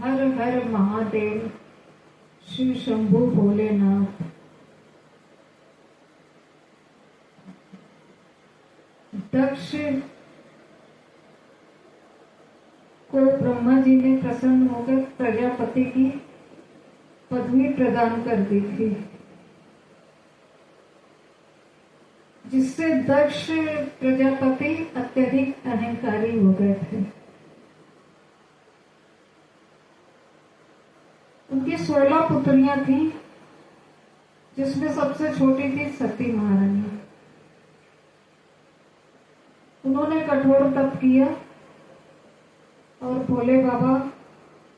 हर हर महादेव, शिव शंभु भोलेनाथ। दक्ष को ब्रह्मा जी ने प्रसन्न होकर प्रजापति की पदवी प्रदान कर दी थी, जिससे दक्ष प्रजापति अत्यधिक अहंकारी हो गए थे। उनकी 16 पुत्रियां थीं, जिसमें सबसे छोटी थी सती महारानी। उन्होंने कठोर तप किया और भोले बाबा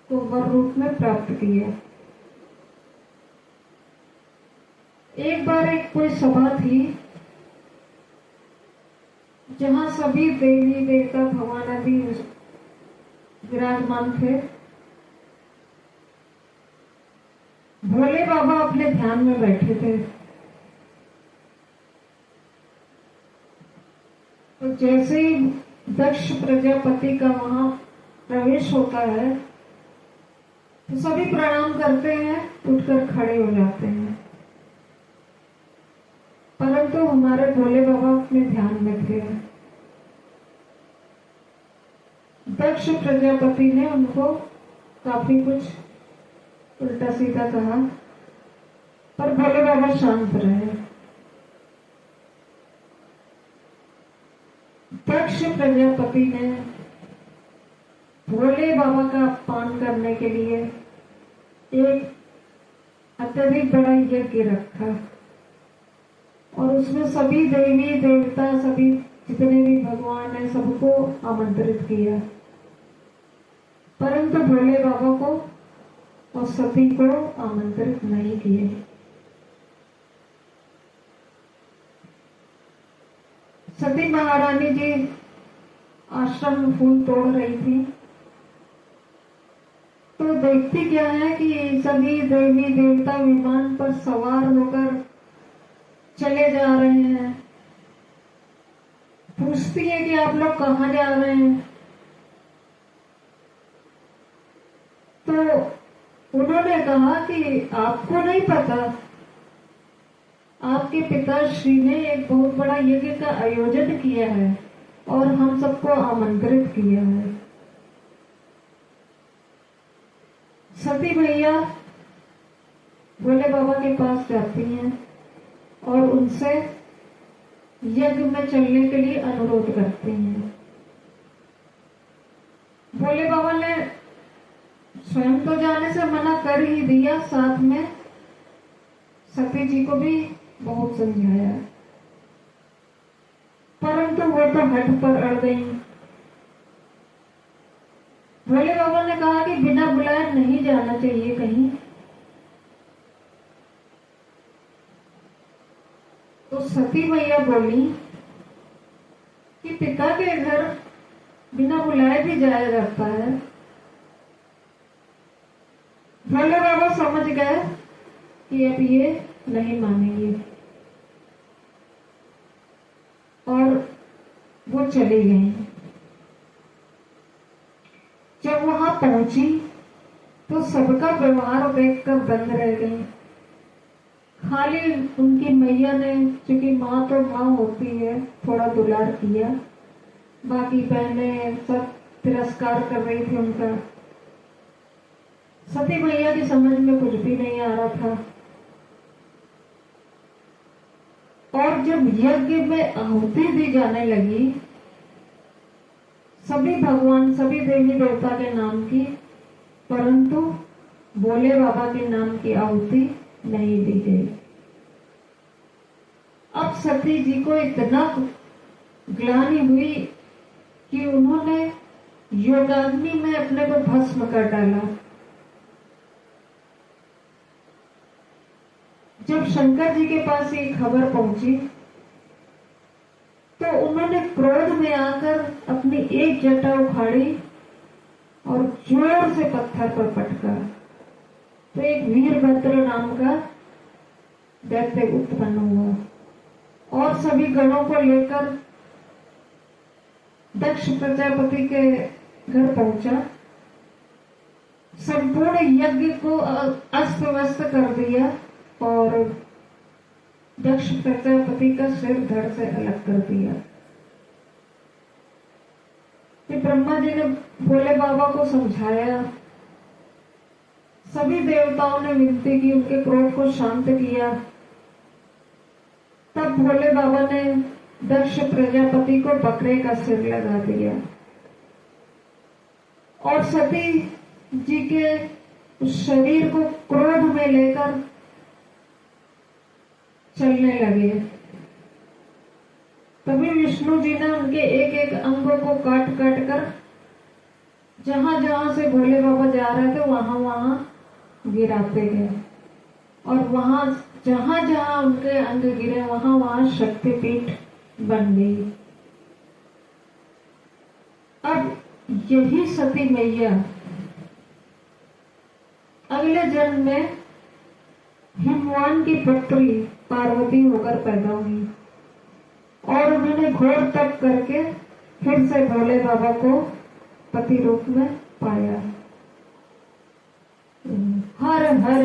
को वर रूप में प्राप्त किया। एक बार एक कोई सभा थी जहां सभी देवी देवता भगवान आदि विराजमान थे। भोले बाबा अपने ध्यान में बैठे थे। तो जैसे ही दक्ष प्रजापति का वहां प्रवेश होता है तो सभी प्रणाम करते हैं, उठकर खड़े हो जाते हैं। परंतु हमारे भोले बाबा अपने ध्यान में थे। दक्ष प्रजापति ने उनको काफी कुछ उल्टा सीधा कहा, पर भोले बाबा शांत रहे। दक्ष प्रजापति ने भोले बाबा का अपमान करने के लिए एक अत्यधिक बड़ा यज्ञ रखा और उसमें सभी देवी देवता, सभी जितने भी भगवान हैं, सबको आमंत्रित किया। परंतु भोले बाबा को और सती को आमंत्रित नहीं किए। सती महारानी जी आश्रम में फूल तोड़ रही थी, तो देखती क्या है कि सभी देवी देवता विमान पर सवार होकर चले जा रहे हैं। पूछती है कि आप लोग कहाँ जा रहे हैं? तो उन्होंने कहा कि आपको नहीं पता, आपके पिताश्री ने एक बहुत बड़ा यज्ञ का आयोजन किया है और हम सबको आमंत्रित किया है। सती मैया भोले बाबा के पास जाती हैं और उनसे यज्ञ में चलने के लिए अनुरोध करती हैं। भोले बाबा ने स्वयं तो जाने से मना कर ही दिया, साथ में सती जी को भी बहुत समझाया, परंतु वो तो हठ पर अड़ गई। भोले बाबा ने कहा कि बिना बुलाए नहीं जाना चाहिए कहीं। तो सती मैया बोली कि पिता के घर बिना बुलाए भी जाया जाता है। भोले बाबा समझ गए कि अब ये नहीं मानेंगे और वो चली गई। जब वहां पहुंची तो सबका व्यवहार देखकर दंग रह गई। खाली उनकी मैया ने, क्योंकि माँ तो माँ होती है, थोड़ा दुलार किया। बाकी बहनें सब तिरस्कार कर रही थी उनका। सती मैया की समझ में कुछ भी नहीं आ रहा था। और जब यज्ञ में आहुति दी जाने लगी, सभी भगवान, सभी देवी देवता के नाम की, परंतु भोले बाबा के नाम की आहुति नहीं दी गई। अब सती जी को इतना ग्लानि हुई कि उन्होंने योगाग्नि में अपने को भस्म कर डाला। जब शंकर जी के पास ये खबर पहुंची तो उन्होंने क्रोध में आकर अपनी एक जटा उखाड़ी और जोर से पत्थर पर पटका। तो एक वीरभद्र नाम का दैत्य उत्पन्न हुआ और सभी गणों को लेकर दक्ष प्रजापति के घर पहुंचा। संपूर्ण यज्ञ को अस्त व्यस्त कर दिया और दक्ष प्रजापति का सिर धड़ से अलग कर दिया। फिर ब्रह्मा जी ने भोले बाबा को समझाया, सभी देवताओं ने विनती की, उनके क्रोध को शांत किया। तब भोले बाबा ने दक्ष प्रजापति को बकरे का सिर लगा दिया और सती जी के शरीर को क्रोध में लेकर चलने लगे। तभी विष्णु जी ने उनके एक एक अंग को काट काट कर जहां जहां से भोले बाबा जा रहे थे वहां वहां गिराते गए और वहां जहां जहां उनके अंग गिरे वहां वहां शक्तिपीठ बन गई। अब यही सती मैया अगले जन्म में हिमवान की पुत्री पार्वती होकर पैदा हुई और उन्होंने घोर तप करके फिर से भोले बाबा को पति रूप में पाया। हर हर